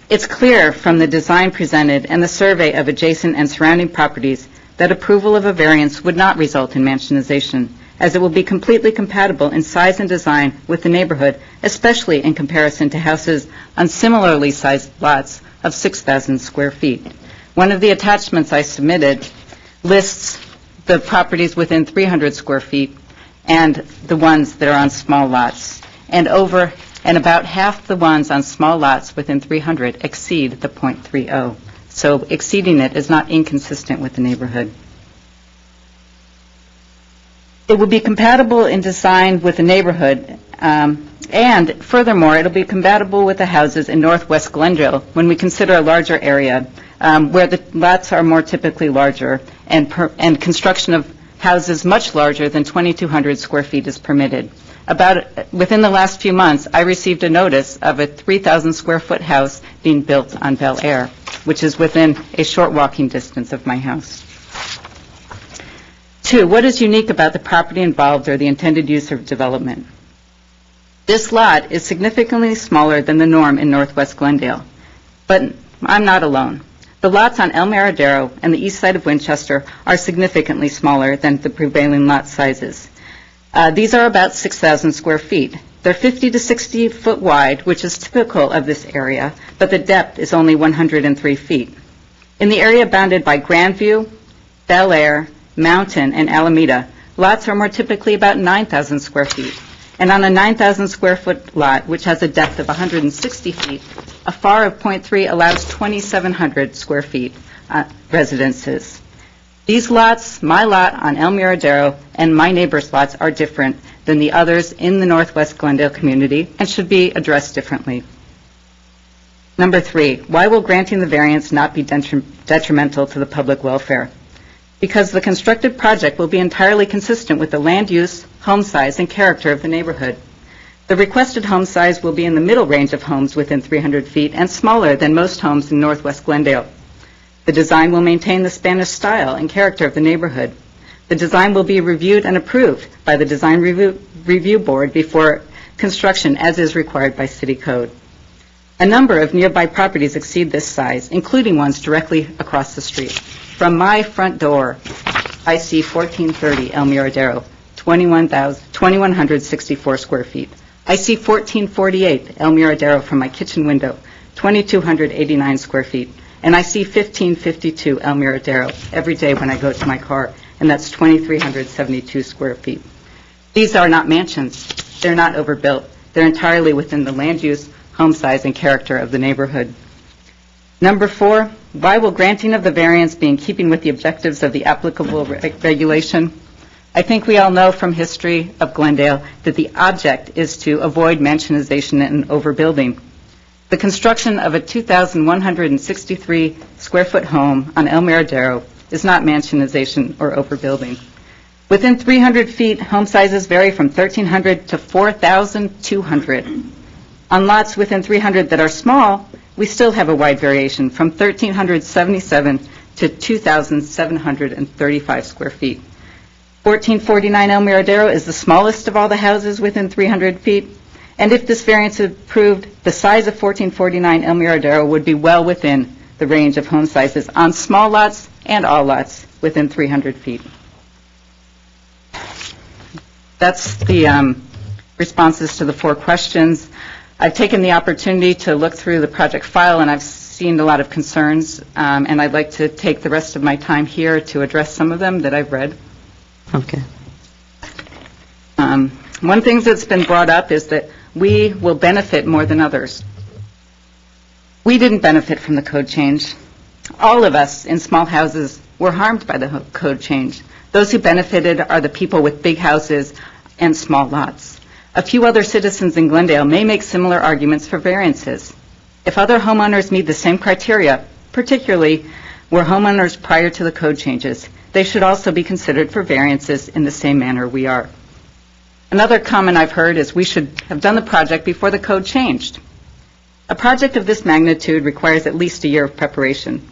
It's clear from the design presented and the survey of adjacent and surrounding properties that approval of a variance would not result in mansionization, as it will be completely compatible in size and design with the neighborhood, especially in comparison to houses on similarly sized lots of 6,000 square feet. One of the attachments I submitted lists the properties within 300 square feet and the ones that are on small lots, and about half the ones on small lots within 300 exceed the 0.30. So exceeding it is not inconsistent with the neighborhood. It will be compatible in design with the neighborhood, and furthermore, it will be compatible with the houses in northwest Glendale when we consider a larger area where the lots are more typically larger and construction of houses much larger than 2,200 square feet is permitted. Within the last few months, I received a notice of a 3,000 square foot house being built on Bel Air, which is within a short walking distance of my house. 2, what is unique about the property involved or the intended use of development? This lot is significantly smaller than the norm in northwest Glendale, but I'm not alone. The lots on El Miradero and the east side of Winchester are significantly smaller than the prevailing lot sizes. These are about 6,000 square feet. They're 50 to 60 foot wide, which is typical of this area, but the depth is only 103 feet. In the area bounded by Grandview, Bel Air, Mountain, and Alameda, lots are more typically about 9,000 square feet. And on a 9,000 square foot lot, which has a depth of 160 feet, a FAR of 0.3 allows 2,700 square feet residences. These lots, my lot on El Miradero and my neighbor's lots, are different than the others in the northwest Glendale community and should be addressed differently. Number 3, why will granting the variance not be detrimental to the public welfare? Because the constructed project will be entirely consistent with the land use, home size, and character of the neighborhood. The requested home size will be in the middle range of homes within 300 feet and smaller than most homes in northwest Glendale. The design will maintain the Spanish style and character of the neighborhood. The design will be reviewed and approved by the Design Review Board before construction, as is required by City Code. A number of nearby properties exceed this size, including ones directly across the street. From my front door, I see 1430 El Miradero, 2,164 square feet. I see 1448 El Miradero from my kitchen window, 2,289 square feet. And I see 1552 El Miradero every day when I go to my car, and that's 2,372 square feet. These are not mansions. They're not overbuilt. They're entirely within the land use, home size, and character of the neighborhood. Number 4, why will granting of the variance be in keeping with the objectives of the applicable regulation? I think we all know from history of Glendale that the object is to avoid mansionization and overbuilding. The construction of a 2,163 square foot home on El Miradero is not mansionization or overbuilding. Within 300 feet, home sizes vary from 1,300 to 4,200. On lots within 300 that are small, we still have a wide variation from 1,377 to 2,735 square feet. 1449 El Miradero is the smallest of all the houses within 300 feet, and if this variance is approved, the size of 1449 El Miradero would be well within the range of home sizes on small lots and all lots within 300 feet. That's the responses to the 4 questions. I've taken the opportunity to look through the project file, and I've seen a lot of concerns, and I'd like to take the rest of my time here to address some of them that I've read. Okay. One thing that's been brought up is that we will benefit more than others. We didn't benefit from the code change. All of us in small houses were harmed by the code change. Those who benefited are the people with big houses and small lots. A few other citizens in Glendale may make similar arguments for variances. If other homeowners meet the same criteria, particularly were homeowners prior to the code changes, they should also be considered for variances in the same manner we are. Another comment I've heard is we should have done the project before the code changed. A project of this magnitude requires at least a year of preparation.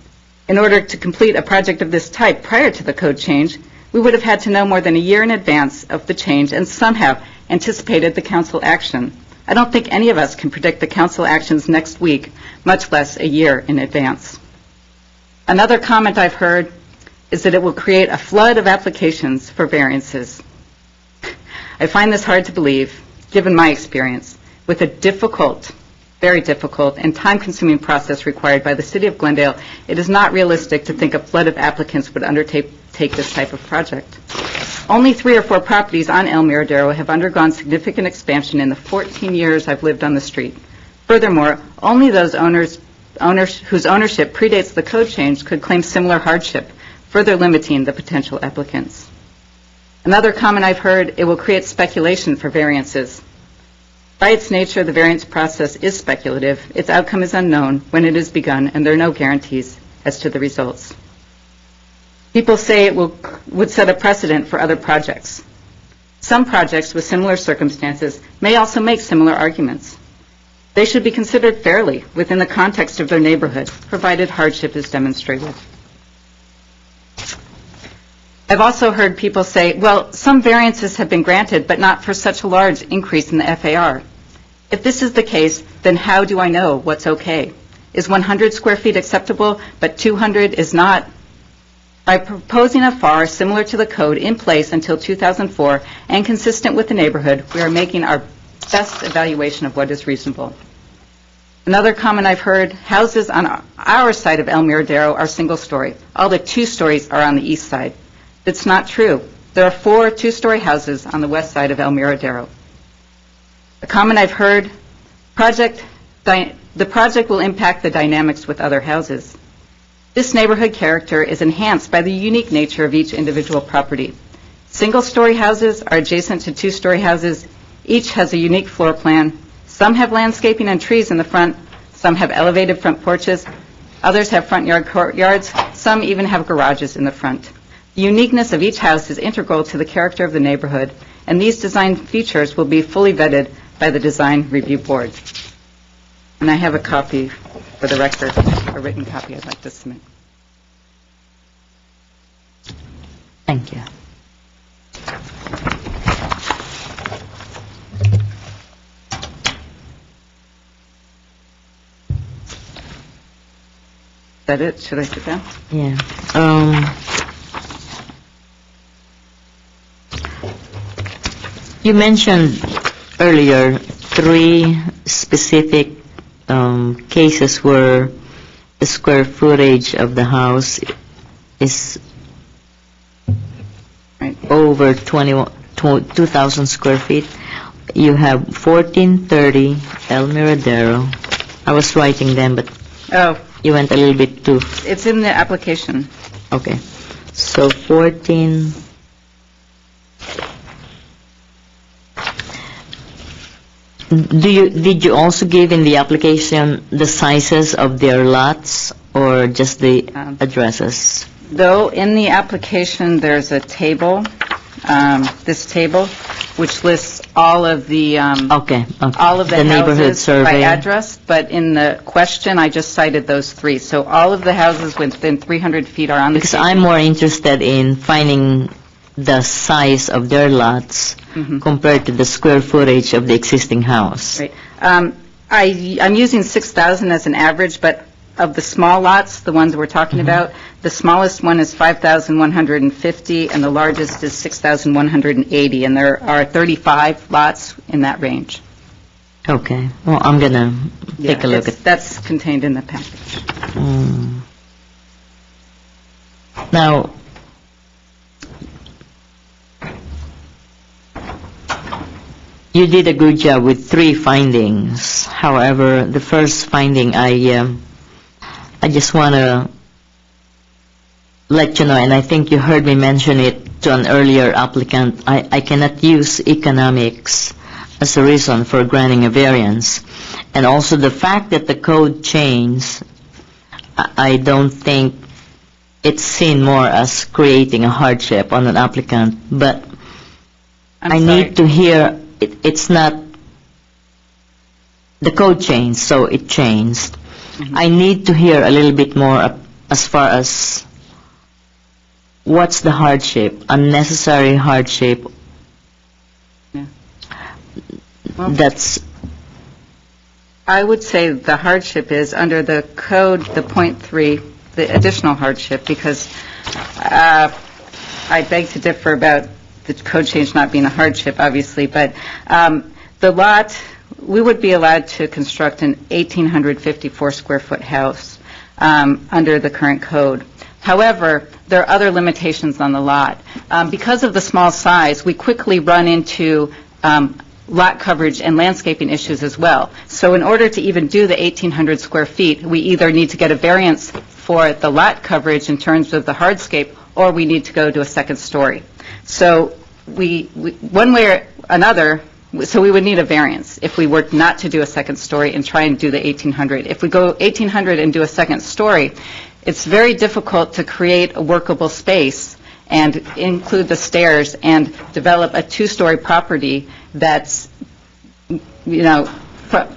In order to complete a project of this type prior to the code change, we would have had to know more than a year in advance of the change and somehow anticipated the council action. I don't think any of us can predict the council actions next week, much less a year in advance. Another comment I've heard is that it will create a flood of applications for variances. I find this hard to believe, given my experience, with a difficult, very difficult, and time-consuming process required by the City of Glendale. It is not realistic to think a flood of applicants would undertake this type of project. Only 3 or 4 properties on El Miradero have undergone significant expansion in the 14 years I've lived on the street. Furthermore, only those owners whose ownership predates the code change could claim similar hardship, further limiting the potential applicants. Another comment I've heard, it will create speculation for variances. By its nature, the variance process is speculative. Its outcome is unknown when it is begun, and there are no guarantees as to the results. People say it would set a precedent for other projects. Some projects with similar circumstances may also make similar arguments. They should be considered fairly within the context of their neighborhood, provided hardship is demonstrated. I've also heard people say, well, some variances have been granted, but not for such a large increase in the FAR. If this is the case, then how do I know what's okay? Is 100 square feet acceptable, but 200 is not? By proposing a FAR similar to the code in place until 2004 and consistent with the neighborhood, we are making our best evaluation of what is reasonable. Another comment I've heard, houses on our side of El Miradero are single-story. All the 2 stories are on the east side. That's not true. There are 4 2-story houses on the west side of El Miradero. A comment I've heard, the project will impact the dynamics with other houses. This neighborhood character is enhanced by the unique nature of each individual property. Single-story houses are adjacent to 2-story houses. Each has a unique floor plan. Some have landscaping and trees in the front. Some have elevated front porches. Others have front yard courtyards. Some even have garages in the front. The uniqueness of each house is integral to the character of the neighborhood, and these design features will be fully vetted by the Design Review Board. And I have a copy for the record, a written copy I'd like to submit. Thank you. Is that it? Should I sit down? Yeah. You mentioned earlier 3 specific cases where the square footage of the house is over 2,000 square feet. You have 1430 El Miradero. I was writing them, but you went a little bit too. It's in the application. Okay. So 14. Did you also give in the application the sizes of their lots or just the addresses? Though in the application, there's a table, this table, which lists all of the, Okay. all of the neighborhood houses by survey. address, but in the question, I just cited those three. So all of the houses within 300 feet are on the Because table. I'm more interested in finding the size of their lots Mhm. compared to the square footage of the existing house. Right. I'm using 6,000 as an average, but of the small lots, the ones we're talking about, the smallest one is 5,150, and the largest is 6,180, and there are 35 lots in that range. Okay. Well, I'm going to take a look at. That's contained in the package. Now, you did a good job with 3 findings. However, the first finding, I just want to let you know, and I think you heard me mention it to an earlier applicant, I cannot use economics as a reason for granting a variance. And also the fact that the code changed, I don't think it's seen more as creating a hardship on an applicant, but I'm I sorry. need to hear, it's not, the code changed, so it changed. I need to hear a little bit more as far as what's the hardship, unnecessary hardship. Yeah. Well, That's, I would say the hardship is under the code, the .3, the additional hardship, because I beg to differ about the code change not being a hardship, obviously, but the lot, we would be allowed to construct an 1,854 square foot house under the current code. However, there are other limitations on the lot. Because of the small size, we quickly run into lot coverage and landscaping issues as well. So in order to even do the 1,800 square feet, we either need to get a variance for the lot coverage in terms of the hardscape, or we need to go to a second story. So we one way or another, so we would need a variance if we were not to do a second story and try and do the 1,800. If we go 1,800 and do a second story, it's very difficult to create a workable space and include the stairs and develop a 2-story property that's,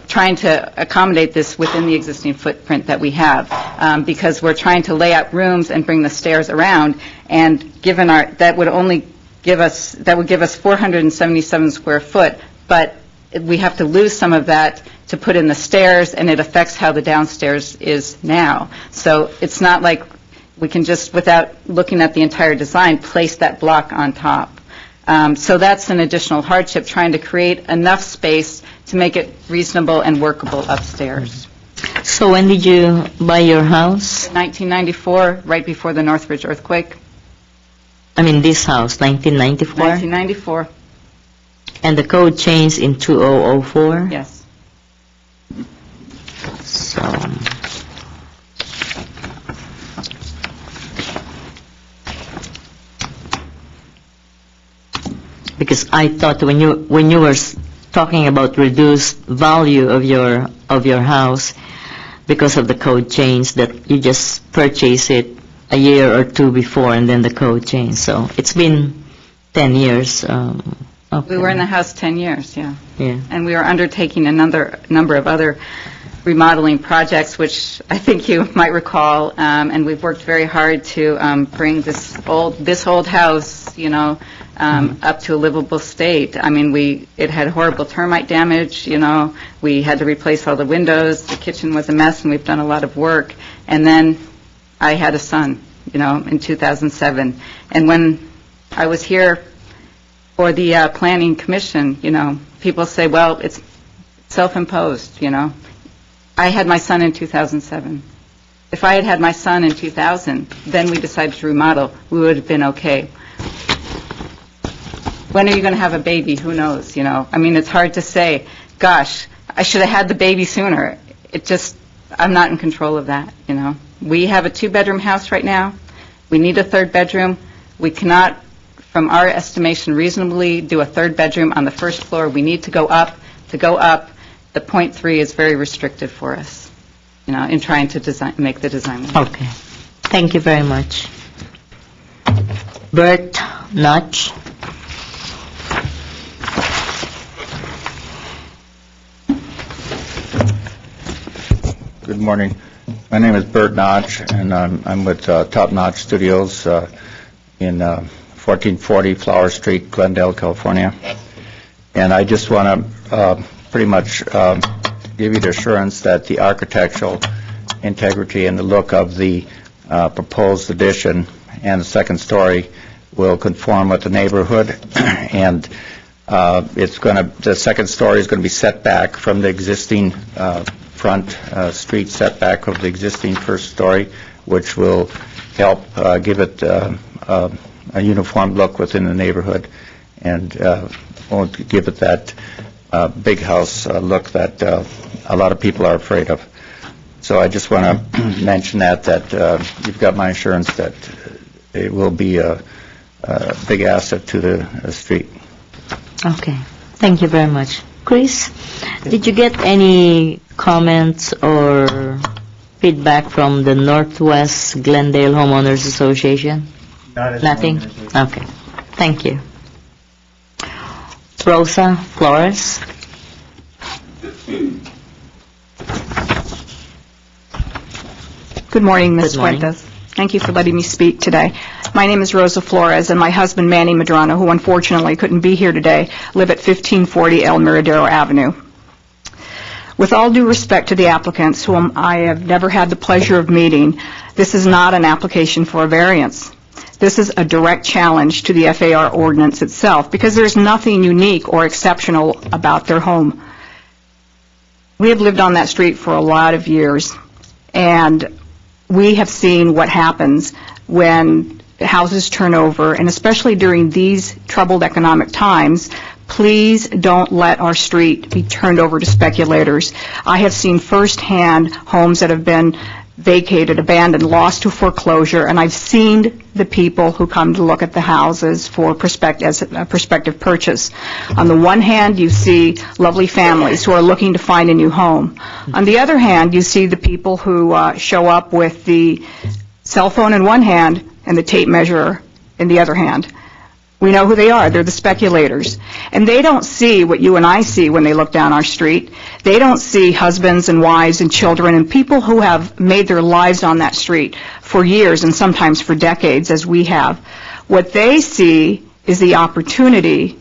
trying to accommodate this within the existing footprint that we have, because we're trying to lay out rooms and bring the stairs around, and given that would give us 477 square foot, but we have to lose some of that to put in the stairs, and it affects how the downstairs is now. So it's not like we can just, without looking at the entire design, place that block on top. So that's an additional hardship, trying to create enough space to make it reasonable and workable upstairs. so when did you buy your house? 1994, right before the Northridge earthquake. I mean, this house, 1994? 1994, And the code changed in 2004? yes. So, because I thought when you were talking about reduced value of your house because of the code change, that you just purchased it a year or 2 before and then the code changed. So it's been 10 years. We were in the house 10 years, yeah. Yeah. And we are undertaking a number of other remodeling projects, which I think you might recall, and we've worked very hard to bring this old house, up to a livable state. I mean, it had horrible termite damage, we had to replace all the windows, the kitchen was a mess, and we've done a lot of work. And then I had a son, in 2007. And when I was here for the Planning Commission, people say, well, it's self-imposed, I had my son in 2007. If I had had my son in 2000, then we decided to remodel, we would have been okay. When are you going to have a baby? Who knows, I mean, it's hard to say, gosh, I should have had the baby sooner. I'm not in control of that, We have a 2-bedroom house right now. We need a 3rd bedroom. We cannot, from our estimation, reasonably do a 3rd bedroom on the 1st floor. We need to go up To go up, the .3 is very restrictive for us, in trying to make the design. Okay. Thank you very much. Bert Notch. Good morning. My name is Bert Notch, and I'm with Top Notch Studios in 1440 Flower Street, Glendale, California. And I just want to pretty much give you the assurance that the architectural integrity and the look of the proposed addition and the second story will conform with the neighborhood. And the second story is going to be set back from the existing front street setback of the existing first story, which will help give it a uniform look within the neighborhood and won't give it that big house look that a lot of people are afraid of. So I just want to mention that you've got my assurance that it will be a big asset to the street. Okay. Thank you very much. Chris, did you get any comments or feedback from the Northwest Glendale Homeowners Association? Nothing? Okay. Thank you. Rosa Flores. Good morning, Ms. Good morning. Fuentes. Thank you for letting me speak today. My name is Rosa Flores, and my husband, Manny Medrano, who unfortunately couldn't be here today, live at 1540 El Miradero Avenue. With all due respect to the applicants, whom I have never had the pleasure of meeting, this is not an application for a variance. This is a direct challenge to the FAR ordinance itself, because there's nothing unique or exceptional about their home. We have lived on that street for a lot of years, and we have seen what happens when houses turn over, and especially during these troubled economic times. Please don't let our street be turned over to speculators. I have seen firsthand homes that have been vacated, abandoned, lost to foreclosure, and I've seen the people who come to look at the houses for prospective purchase. On the one hand, you see lovely families who are looking to find a new home. On the other hand, you see the people who show up with the cell phone in one hand and the tape measure in the other hand. We know who they are. They're the speculators. And they don't see what you and I see when they look down our street. They don't see husbands and wives and children and people who have made their lives on that street for years and sometimes for decades, as we have. What they see is the opportunity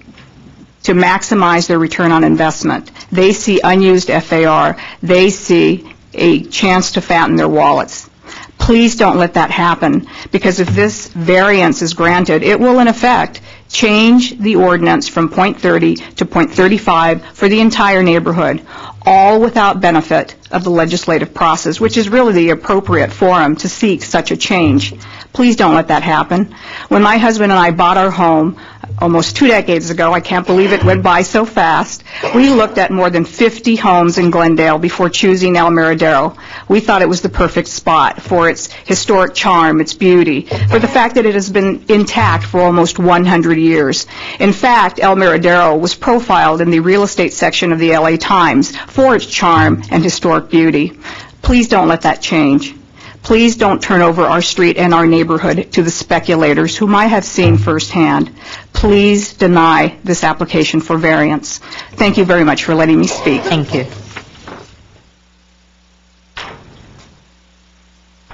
to maximize their return on investment. They see unused FAR. They see a chance to fatten their wallets. Please don't let that happen, because if this variance is granted, it will in effect change the ordinance from .30 to .35 for the entire neighborhood, all without benefit of the legislative process, which is really the appropriate forum to seek such a change. Please don't let that happen. When my husband and I bought our home almost 2 decades ago, I can't believe it went by so fast, we looked at more than 50 homes in Glendale before choosing El Miradero. We thought it was the perfect spot for its historic charm, its beauty, for the fact that it has been intact for almost 100 years. In fact, El Miradero was profiled in the real estate section of the LA Times for its charm and historic beauty. Please don't let that change. Please don't turn over our street and our neighborhood to the speculators, whom I have seen firsthand. Please deny this application for variance. Thank you very much for letting me speak. Thank you.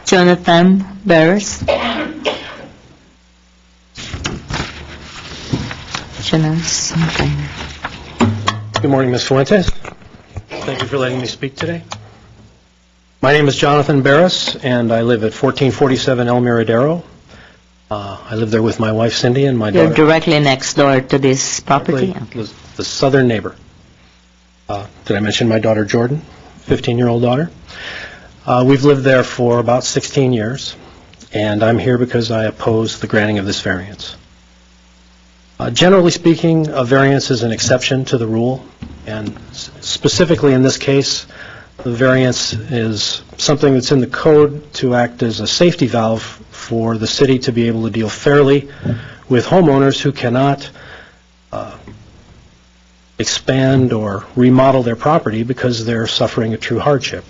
Jonathan Barris. Okay. Good morning, Ms. Fuentes. Thank you for letting me speak today. My name is Jonathan Barris, and I live at 1447 El Miradero. I live there with my wife, Cindy, and my daughter. You're directly next door to this property? Okay. The southern neighbor. Did I mention my daughter, Jordan, 15-year-old daughter? We've lived there for about 16 years, and I'm here because I oppose the granting of this variance. Generally speaking, a variance is an exception to the rule, and specifically in this case, the variance is something that's in the code to act as a safety valve for the city to be able to deal fairly with homeowners who cannot expand or remodel their property because they're suffering a true hardship.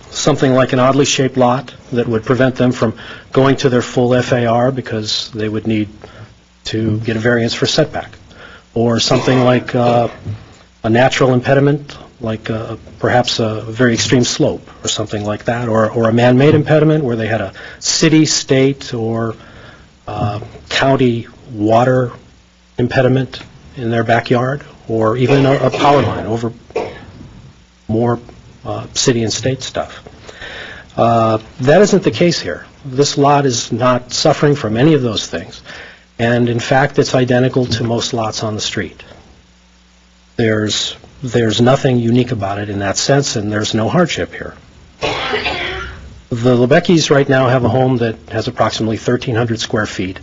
Something like an oddly shaped lot that would prevent them from going to their full FAR because they would need to get a variance for setback. Or something like a natural impediment, like perhaps a very extreme slope or something like that, or a man-made impediment where they had a city, state, or county water impediment in their backyard, or even a power line over more city and state stuff. That isn't the case here. This lot is not suffering from any of those things, and in fact it's identical to most lots on the street. There's nothing unique about it in that sense, and there's no hardship here. The Lebeckis right now have a home that has approximately 1,300 square feet,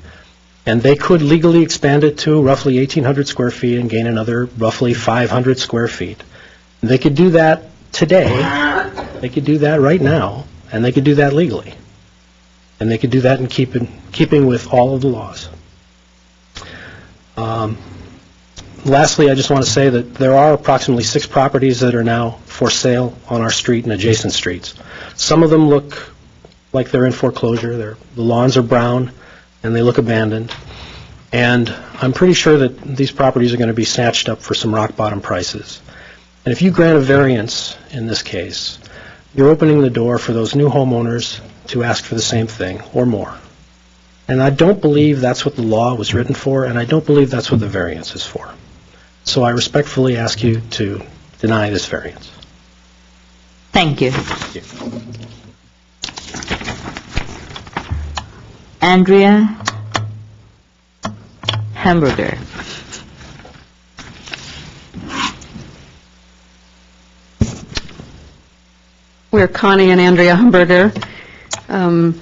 and they could legally expand it to roughly 1,800 square feet and gain another roughly 500 square feet. They could do that today, they could do that right now, and they could do that legally. And they could do that in keeping with all of the laws. Lastly, I just want to say that there are approximately 6 properties that are now for sale on our street and adjacent streets. Some of them look like they're in foreclosure. The lawns are brown and they look abandoned. And I'm pretty sure that these properties are going to be snatched up for some rock bottom prices. And if you grant a variance in this case, you're opening the door for those new homeowners to ask for the same thing or more. And I don't believe that's what the law was written for, and I don't believe that's what the variance is for. So I respectfully ask you to deny this variance. Thank you. Thank you. Andrea Hamburger. We're Connie and Andrea Hamburger. And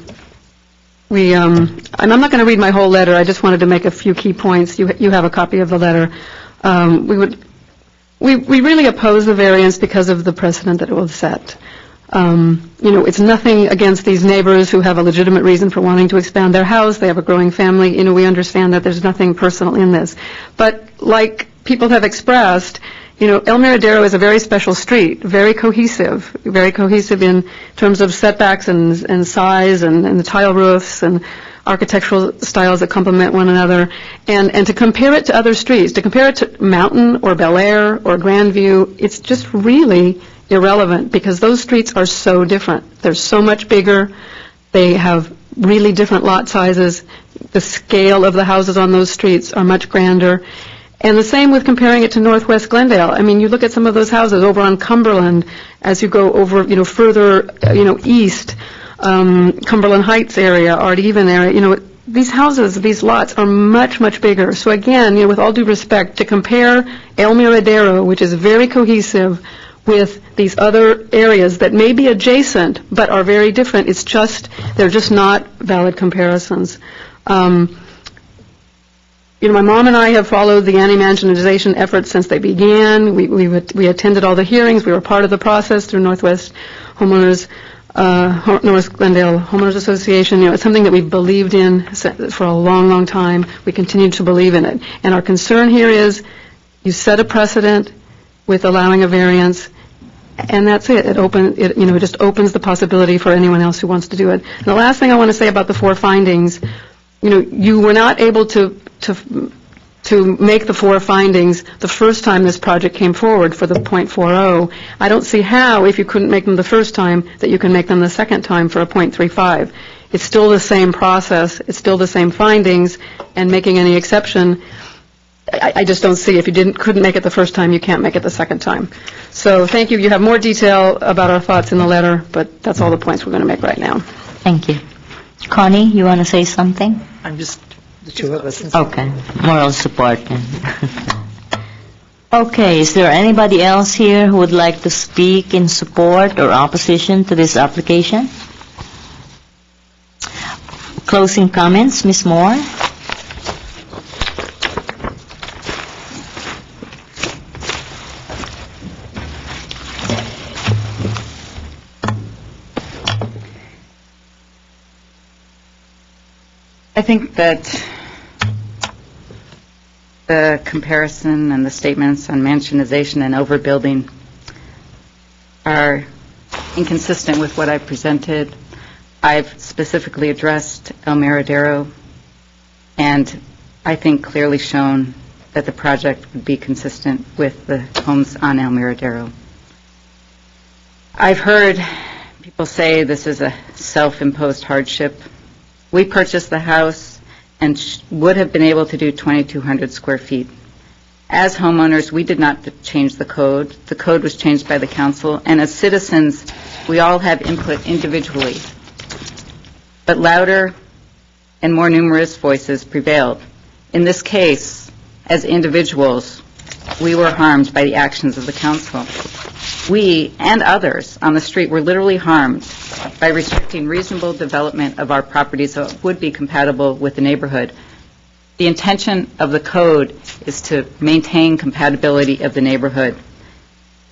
I'm not going to read my whole letter. I just wanted to make a few key points. You have a copy of the letter. We really oppose the variance because of the precedent that it will set. It's nothing against these neighbors who have a legitimate reason for wanting to expand their house. They have a growing family. We understand that there's nothing personal in this. But like people have expressed, El Miradero is a very special street, very cohesive in terms of setbacks and size and the tile roofs and architectural styles that complement one another. And to compare it to other streets, to compare it to Mountain or Bel Air or Grandview, it's just really irrelevant because those streets are so different. They're so much bigger. They have really different lot sizes. The scale of the houses on those streets are much grander. And the same with comparing it to Northwest Glendale. I mean, you look at some of those houses over on Cumberland as you go over, further, east, Cumberland Heights area, Art Even area, these houses, these lots are much, much bigger. So again, with all due respect, to compare El Miradero, which is very cohesive, with these other areas that may be adjacent but are very different, they're just not valid comparisons. My mom and I have followed the anti-mansionization efforts since they began. We attended all the hearings. We were part of the process through Northwest Glendale Homeowners Association. It's something that we've believed in for a long, long time. We continue to believe in it. And our concern here is you set a precedent with allowing a variance, and that's it. It just opens the possibility for anyone else who wants to do it. And the last thing I want to say about the 4 findings, you were not able to make the 4 findings the first time this project came forward for the .40. I don't see how, if you couldn't make them the first time, that you can make them the second time for a .35. It's still the same process. It's still the same findings, and making any exception, I just don't see. If you couldn't make it the first time, you can't make it the second time. So thank you. You have more detail about our thoughts in the letter, but that's all the points we're going to make right now. Thank you. Connie, you want to say something? I'm just the 2 of us. Okay. Moral support. Okay. Is there anybody else here who would like to speak in support or opposition to this application? Closing comments, Ms. Moore? I think that the comparison and the statements on mansionization and overbuilding are inconsistent with what I presented. I've specifically addressed El Miradero, and I think clearly shown that the project would be consistent with the homes on El Miradero. I've heard people say this is a self-imposed hardship. We purchased the house and would have been able to do 2,200 square feet. As homeowners, we did not change the code. The code was changed by the council, and as citizens, we all have input individually. But louder and more numerous voices prevailed. In this case, as individuals, we were harmed by the actions of the council. We and others on the street were literally harmed by restricting reasonable development of our properties so it would be compatible with the neighborhood. The intention of the code is to maintain compatibility of the neighborhood.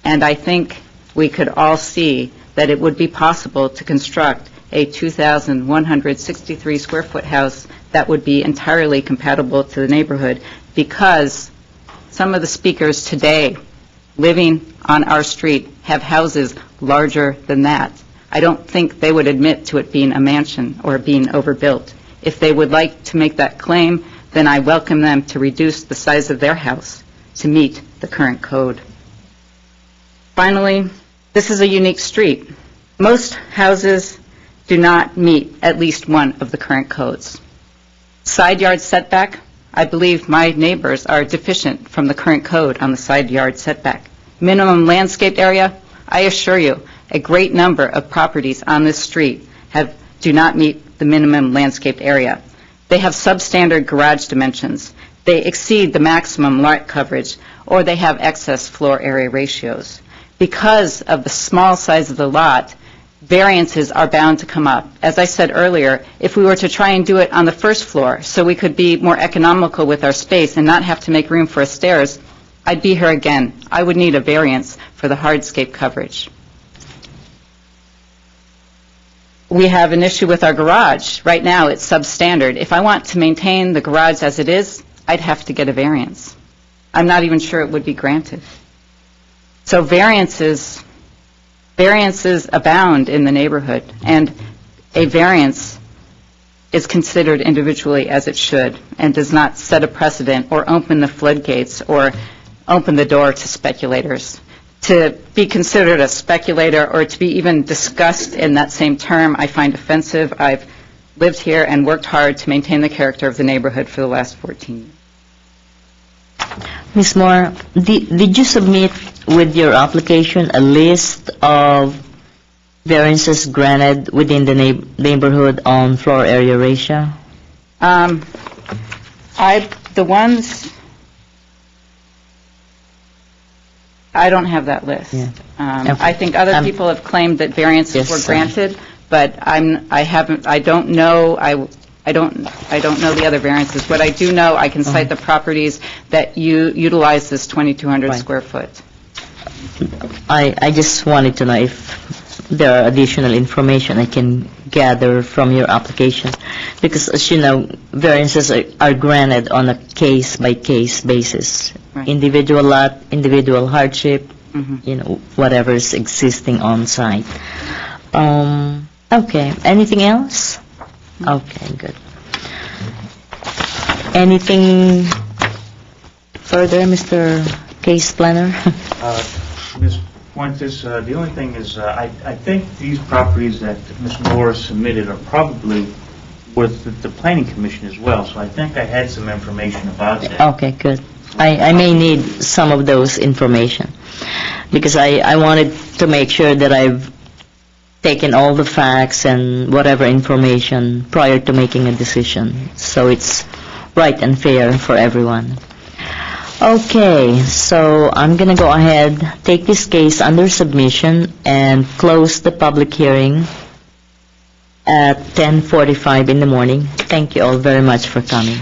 And I think we could all see that it would be possible to construct a 2,163 square foot house that would be entirely compatible to the neighborhood, because some of the speakers today living on our street have houses larger than that. I don't think they would admit to it being a mansion or being overbuilt. If they would like to make that claim, then I welcome them to reduce the size of their house to meet the current code. Finally, this is a unique street. Most houses do not meet at least one of the current codes. Side yard setback, I believe my neighbors are deficient from the current code on the side yard setback. Minimum landscaped area, I assure you, a great number of properties on this street do not meet the minimum landscaped area. They have substandard garage dimensions. They exceed the maximum lot coverage, or they have excess floor area ratios. Because of the small size of the lot, variances are bound to come up. As I said earlier, if we were to try and do it on the first floor so we could be more economical with our space and not have to make room for stairs, I'd be here again. I would need a variance for the hardscape coverage. We have an issue with our garage. Right now, it's substandard. If I want to maintain the garage as it is, I'd have to get a variance. I'm not even sure it would be granted. So variances abound in the neighborhood, and a variance is considered individually as it should and does not set a precedent or open the floodgates or open the door to speculators. To be considered a speculator or to be even discussed in that same term, I find offensive. I've lived here and worked hard to maintain the character of the neighborhood for the last 14 years. Ms. Moore, did you submit with your application a list of variances granted within the neighborhood on floor area ratio? The ones, I don't have that list. Yeah. I think other people have claimed that variances were granted, but I don't know the other variances. What I do know, I can cite the properties that utilize this 2,200 square foot. I just wanted to know if there are additional information I can gather from your application, because as you know, variances are granted on a case-by-case basis. Right. Individual lot, individual hardship, whatever is existing on site. Okay, anything else? Okay, good. Anything further, Mr. Case Planner? Ms. Fuentes, the only thing is, I think these properties that Ms. Moore submitted are probably with the Planning Commission as well, so I think I had some information about that. Okay, good. I may need some of those information, because I wanted to make sure that I've taken all the facts and whatever information prior to making a decision, so it's right and fair for everyone. Okay, so I'm going to go ahead, take this case under submission, and close the public hearing at 10:45 in the morning. Thank you all very much for coming.